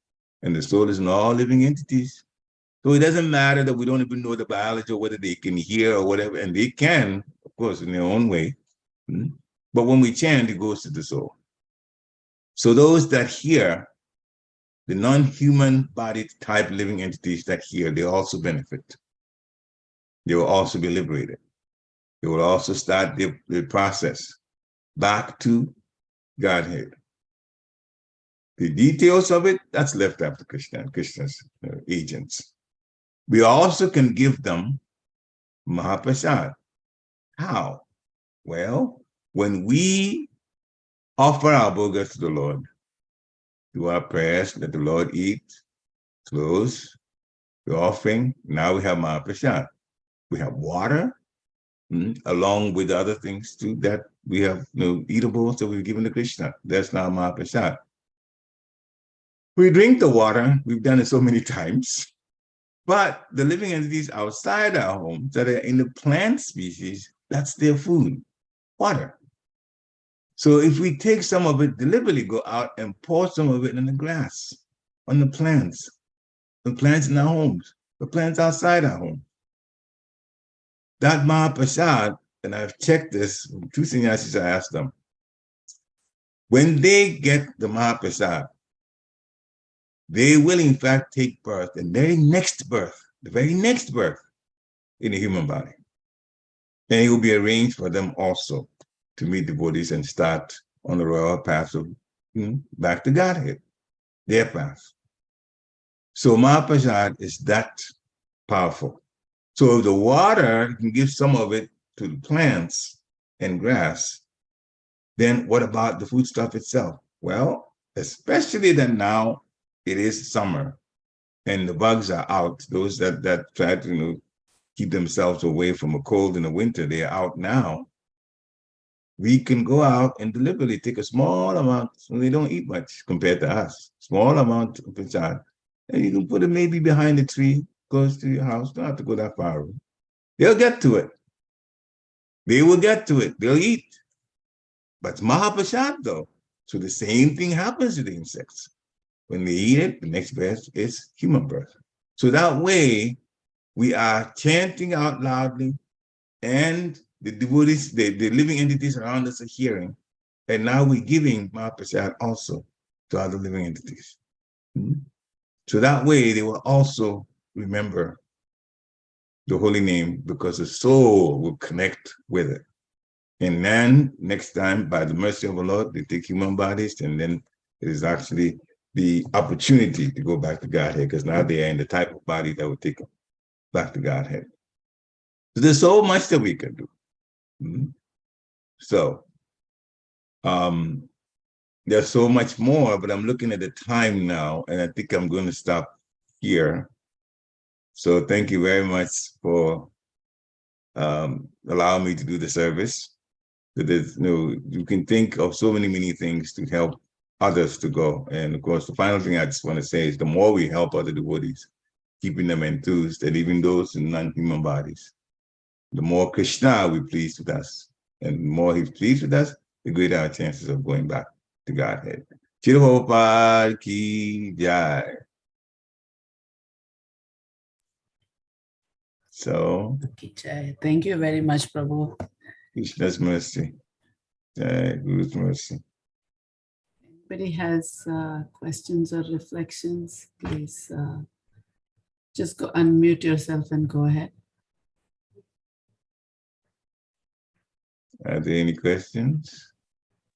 S1: And the soul is in all living entities. So it doesn't matter that we don't even know the biology or whether they can hear or whatever, and they can, of course, in their own way. But when we chant, it goes to the soul. So those that hear, the non-human bodied type living entities that hear, they also benefit. They will also be liberated. They will also start the process back to Godhead. The details of it, that's left up to Krishna and Krishna's agents. We also can give them Mahaprasad. How? Well, when we offer our bhogas to the Lord, do our prayers, let the Lord eat, close the offering, now we have Mahaprasad. We have water, along with other things too, that we have eatables that we've given to Krishna. That's now Mahaprasad. We drink the water, we've done it so many times, but the living entities outside our homes that are in the plant species, that's their food, water. So if we take some of it, deliberately go out and pour some of it in the grass, on the plants in our homes, the plants outside our home. That Mahaprasad, and I've checked this, two sannyasis, I asked them, when they get the Mahaprasad, they will in fact take birth, the very next birth in a human body. And it will be arranged for them also to meet devotees and start on the royal path of back to Godhead, their path. So Mahaprasad is that powerful. So the water, you can give some of it to the plants and grass. Then what about the foodstuff itself? Well, especially that now it is summer and the bugs are out. Those that try to keep themselves away from a cold in the winter, they are out now. We can go out and deliberately take a small amount, so they don't eat much compared to us, small amount of prasad, and you can put it maybe behind a tree, close to your house, don't have to go that far away. They'll get to it. They will get to it. They'll eat. But it's Mahaprasad though. So the same thing happens to the insects. When they eat it, the next birth is human birth. So that way, we are chanting out loudly, and the devotees, the living entities around us are hearing. And now we're giving Mahaprasad also to other living entities. So that way, they will also remember the holy name, because the soul will connect with it. And then next time, by the mercy of the Lord, they take human bodies, and then it is actually the opportunity to go back to Godhead, because now they are in the type of body that would take them back to Godhead. So there's so much that we can do. Mhm. So there's so much more, but I'm looking at the time now, and I think I'm going to stop here. So thank you very much for allowing me to do the service. There's, you can think of so many things to help others to go. And of course, the final thing I just want to say is the more we help other devotees, keeping them enthused, and even those in non-human bodies, the more Krishna will be pleased with us. And the more he's pleased with us, the greater our chances of going back to Godhead. Chira Prabhupada ki jai. So,
S5: Thank you very much, Prabhu.
S1: Krishna's mercy. Guru's mercy.
S5: Anybody has questions or reflections, please just go unmute yourself and go ahead.
S1: Are there any questions?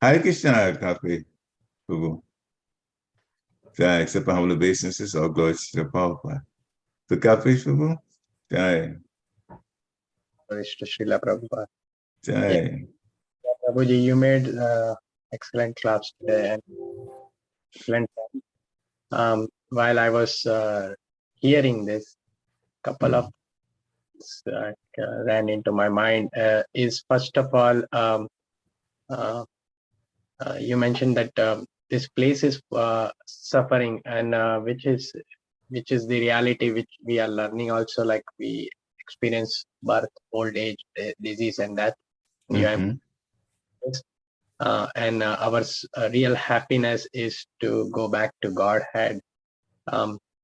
S1: Hare Krishna, Kapi, Prabhu. So I accept my humble obeisances, all glories to the Prabhupada. So Kapi, Prabhu. Jai.
S7: Glories to Srila Prabhupada.
S1: Jai.
S7: Prabhuji, you made excellent class today and excellent. While I was hearing this, couple of ran into my mind. Is first of all, you mentioned that this place is suffering, and which is the reality which we are learning. Also, like we experience birth, old age, disease, and death. And our real happiness is to go back to Godhead.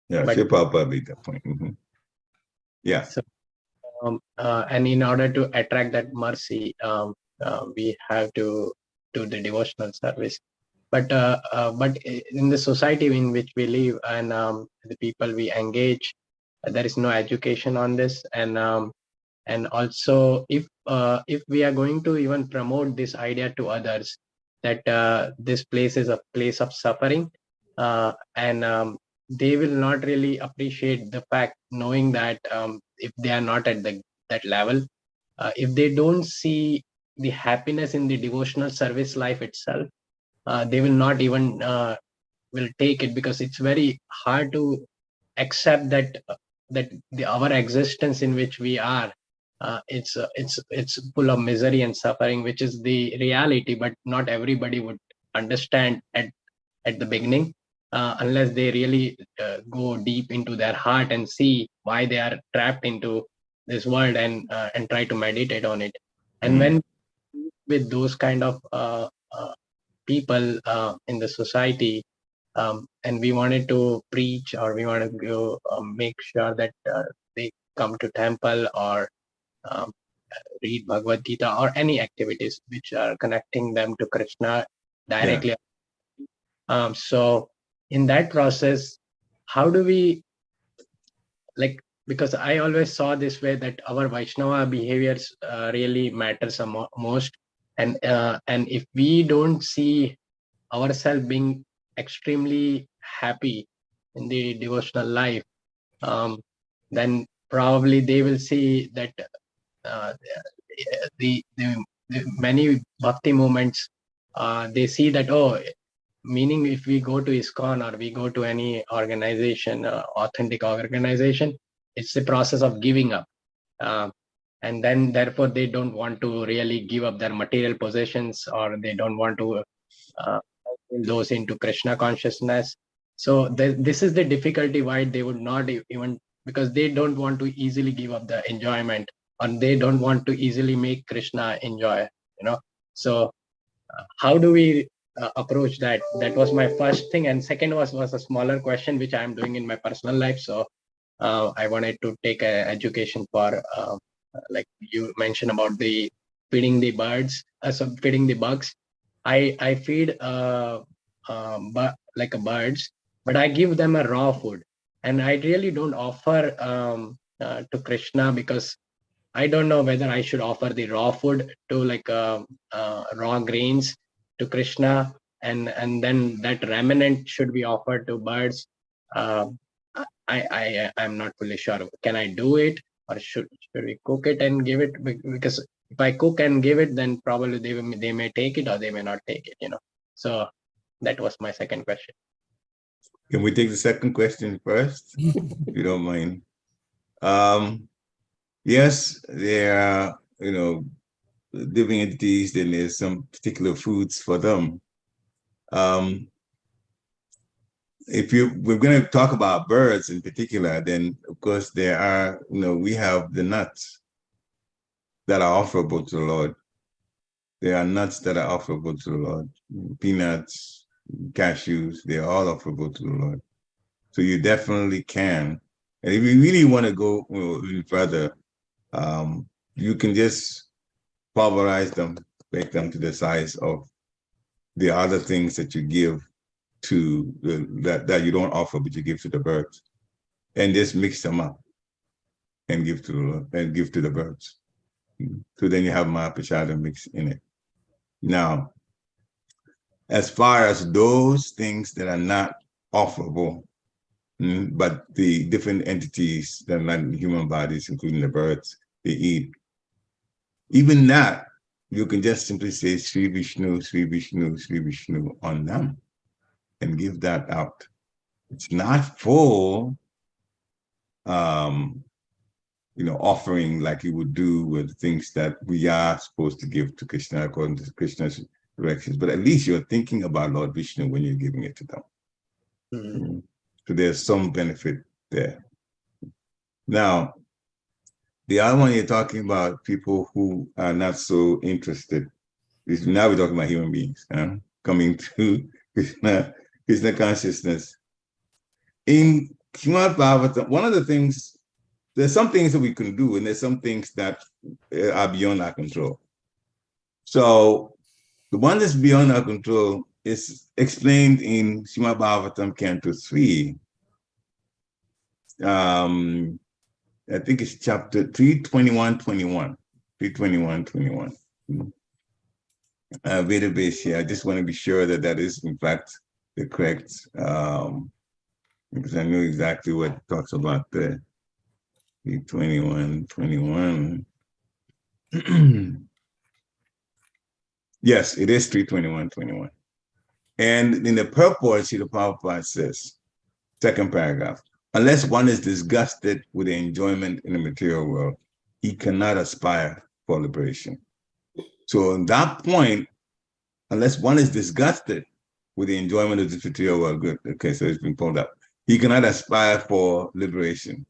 S1: Yeah, Prabhupada made that point. Yeah.
S7: So, and in order to attract that mercy, we have to do the devotional service. But in the society in which we live and the people we engage, there is no education on this. And also, if we are going to even promote this idea to others, that this place is a place of suffering, and they will not really appreciate the fact, knowing that if they are not at that level, if they don't see the happiness in the devotional service life itself, they will not even will take it, because it's very hard to accept that our existence in which we are, it's full of misery and suffering, which is the reality. But not everybody would understand at the beginning, unless they really go deep into their heart and see why they are trapped into this world, and try to meditate on it. And when with those kind of people in the society, and we wanted to preach, or we wanted to go, make sure that they come to temple, or read Bhagavad Gita, or any activities which are connecting them to Krishna directly. Yeah. So in that process, how do we, like, because I always saw this way, that our Vaishnava behaviors really matters most. And if we don't see ourselves being extremely happy in the devotional life, then probably they will see that the many bhakti moments, they see that, oh, meaning if we go to ISKCON or we go to any organization, authentic organization, it's the process of giving up. And then therefore they don't want to really give up their material possessions, or they don't want to those into Krishna consciousness. So this is the difficulty why they would not even, because they don't want to easily give up the enjoyment, and they don't want to easily make Krishna enjoy, So how do we approach that? That was my first thing. And second was a smaller question, which I'm doing in my personal life. So I wanted to take an education for, like you mentioned about the feeding the birds, feeding the bugs. I feed like a birds, but I give them a raw food, and I really don't offer to Krishna, because I don't know whether I should offer the raw food to, like raw grains to Krishna, and then that remnant should be offered to birds. I'm not fully sure. Can I do it, or should we cook it and give it? Because if I cook and give it, then probably they may take it or they may not take it. So that was my second question.
S1: Can we take the second question first, if you don't mind? Yes, there are, living entities, then there's some particular foods for them. We're going to talk about birds in particular, then of course there are, we have the nuts that are offerable to the Lord. There are nuts that are offerable to the Lord. Peanuts, cashews, they're all offerable to the Lord. So you definitely can. And if you really want to go even further, you can just pulverize them, make them to the size of the other things that you give to that you don't offer, but you give to the birds, and just mix them up and give to the birds. So then you have Mahapashada mix in it. Now, as far as those things that are not offerable, but the different entities that are not in human bodies, including the birds, they eat. Even that, you can just simply say Sri Vishnu, Sri Vishnu, Sri Vishnu on them and give that out. It's not full, offering like you would do with things that we are supposed to give to Krishna according to Krishna's directions. But at least you're thinking about Lord Vishnu when you're giving it to them. Mm-hmm. So there's some benefit there. Now, the other one you're talking about, people who are not so interested. Now we're talking about human beings coming to Krishna consciousness. In Srimad Bhagavatam, one of the things, there's some things that we can do, and there's some things that are beyond our control. So the one that's beyond our control is explained in Srimad Bhagavatam, Canto 3. I think it's chapter 321-21. 321-21. Veda base here. I just want to be sure that is in fact the correct, because I know exactly what it talks about there. 321-21. Yes, it is 321-21. And in the purport, Srila Prabhupada says, second paragraph, unless one is disgusted with the enjoyment in the material world, he cannot aspire for liberation. So on that point, unless one is disgusted with the enjoyment of the material world, good. Okay, so it's been pulled up. He cannot aspire for liberation.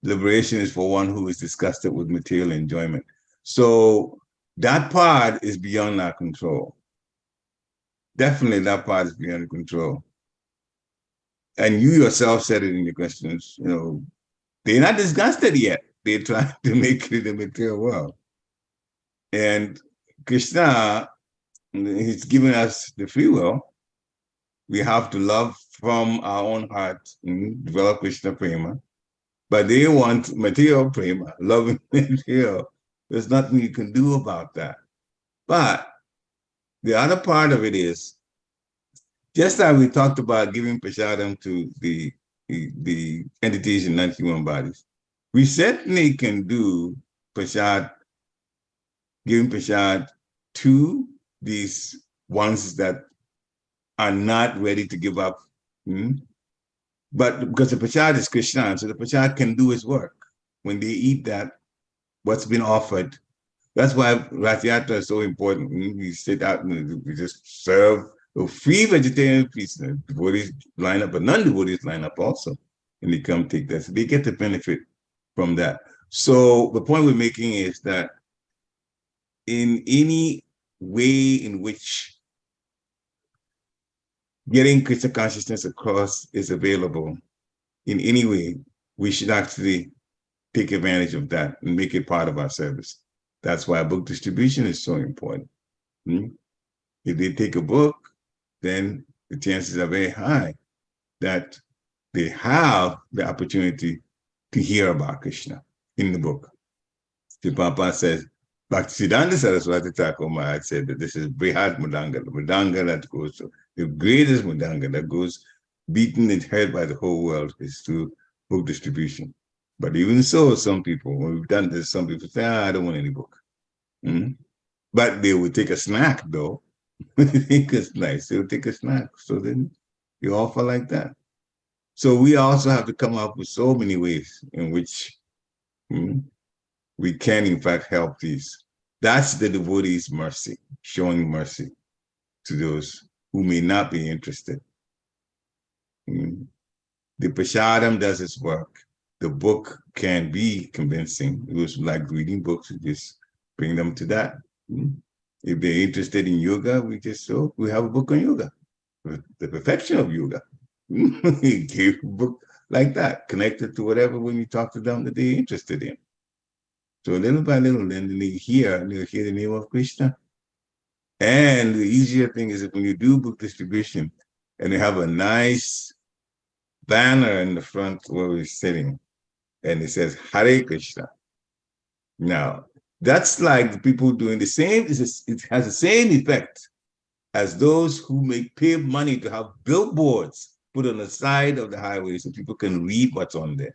S1: Liberation is for one who is disgusted with material enjoyment. So that part is beyond our control. Definitely that part is beyond control. And you yourself said it in your questions, they're not disgusted yet. They're trying to make it in the material world. And Krishna, he's given us the free will. We have to love from our own heart and develop Krishna prema. But they want material prema, loving material. There's nothing you can do about that. But the other part of it is, just as we talked about giving prasadam to the entities in non-human bodies, we certainly can do giving prasad to these ones that are not ready to give up. But because the prasad is Krishna, so the prasad can do his work. When they eat that, what's been offered. That's why Ratiyatra is so important. We sit out and we just serve a free vegetarian feast. Devotees line up, but non-devotees line up also. And they come take that. So they get the benefit from that. So the point we're making is that in any way in which getting Krishna consciousness across is available, in any way, we should actually take advantage of that and make it part of our service. That's why book distribution is so important. If they take a book, then the chances are very high that they have the opportunity to hear about Krishna in the book. The Prabhupada says, Bhaktisiddhanta Saraswati Thakur Maharaj said that this is Brihad Mudanga, the Mudanga that goes to the greatest Mudanga that goes beaten and heard by the whole world is through book distribution. But even so, some people, when we've done this, some people say, I don't want any book. Mm-hmm. But they would take a snack though. They think it's nice. They would take a snack. So then you offer like that. So we also have to come up with so many ways in which we can, in fact, help these. That's the devotee's mercy, showing mercy to those who may not be interested. The Prashadam does its work. The book can be convincing. It was like reading books, you just bring them to that. If they're interested in yoga, we have a book on yoga, the perfection of yoga. He gave a book like that, connected to whatever when you talk to them that they're interested in. So little by little, then they'll hear the name of Krishna. And the easier thing is that when you do book distribution and you have a nice banner in the front where we're sitting, and it says Hare Krishna. Now, that's like the people doing the same, it has the same effect as those who pay money to have billboards put on the side of the highway so people can read what's on there.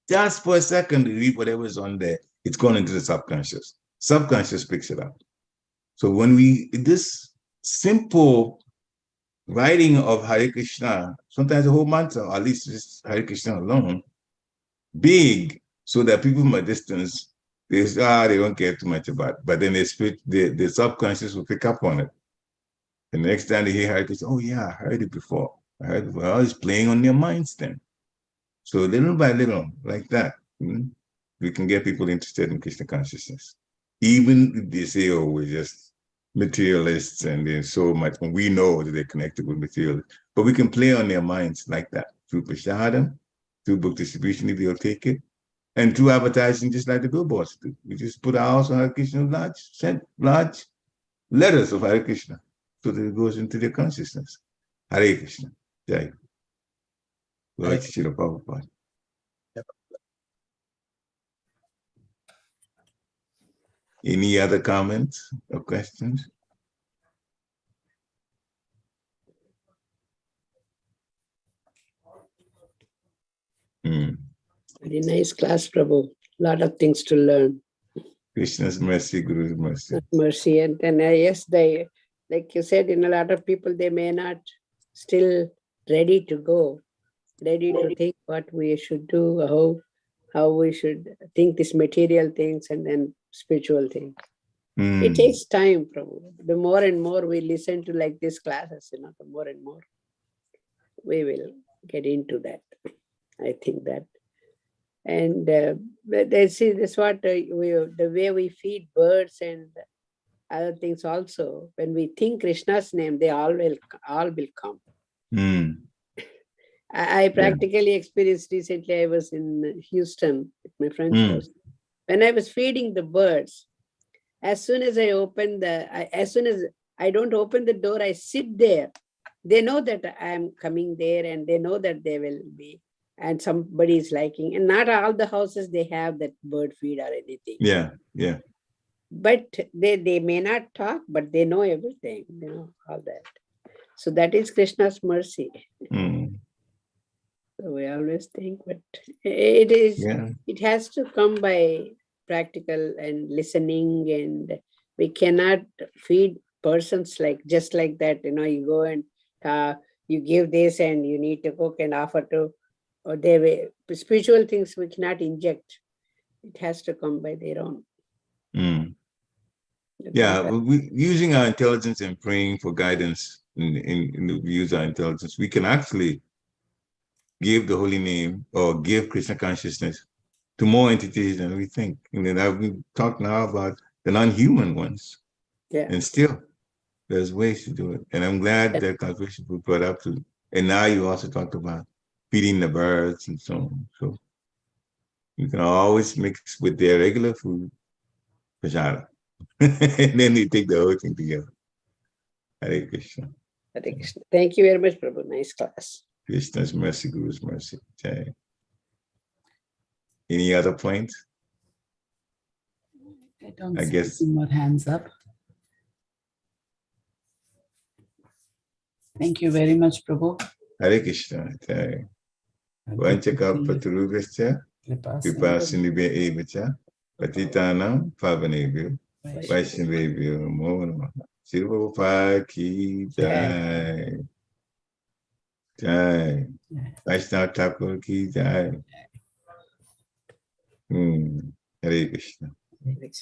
S1: Just for a second to read whatever is on there, it's gone into the subconscious. Subconscious picks it up. So when this simple writing of Hare Krishna, sometimes the whole mantra, or at least just Hare Krishna alone, big, so that people from a distance, they don't care too much about it. But then the subconscious will pick up on it. The next time they hear Hare Krishna, oh yeah, I heard it before. Oh, it's playing on their minds then. So little by little, like that, we can get people interested in Krishna consciousness. Even if they say, oh, we're just materialists and there's so much, and we know that they're connected with materialists, but we can play on their minds like that through Prashadam, through book distribution if they'll take it, and through advertising just like the billboards do. We just put our house on Hare Krishna, large letters of Hare Krishna, so that it goes into their consciousness. Hare Krishna. Jai. Lord Srila Prabhupada. Any other comments or questions?
S2: Very nice class, Prabhu. Lot of things to learn.
S1: Krishna's mercy, Guru's mercy.
S2: Mercy. And then, yes, like you said, in a lot of people, they may not still ready to go, ready to think what we should do, how we should think these material things and then spiritual things. It takes time, Prabhu. The more and more we listen to like these classes, the more and more we will get into that. I think that. And they see this what the way we feed birds and other things also. When we think Krishna's name, they all will come. I practically experienced recently. I was in Houston at my friend's house. When I was feeding the birds, as soon as I don't open the door, I sit there. They know that I am coming there and they know that they will be, and somebody is liking. And not all the houses, they have that bird feed or anything.
S1: Yeah.
S2: But they may not talk, but they know everything, all that. So that is Krishna's mercy. So we always think, but it has to come by practical and listening, and we cannot feed persons just like that. You go and you give this and you need to cook and offer to, or spiritual things we cannot inject. It has to come by their own.
S1: Yeah, using our intelligence and praying for guidance in use our intelligence, we can actually give the holy name or give Krishna consciousness to more entities than we think. We talked now about the non-human ones.
S2: Yeah.
S1: And still, there's ways to do it. And I'm glad that conversation was brought up to. And now you also talked about feeding the birds and so on. So you can always mix with their regular food, prasada. And then you take the whole thing together. Hare Krishna.
S2: Hare Krishna. Thank you very much, Prabhu. Nice class.
S1: Krishna's mercy, Guru's mercy. Jai. Any other points?
S5: I don't
S1: I
S5: see
S1: guess-
S5: any more hands up. Thank you very much, Prabhu.
S1: Hare Krishna. Vanchaka Paturubhascha, Vipasinibe Evacha, Patitanam Pavanebhyo, Vaishnavebhyo Namo Namaha. Srila Prabhupada ki jai. Jai. Vaishnava Thakur ki jai. Hare Krishna.
S2: Next.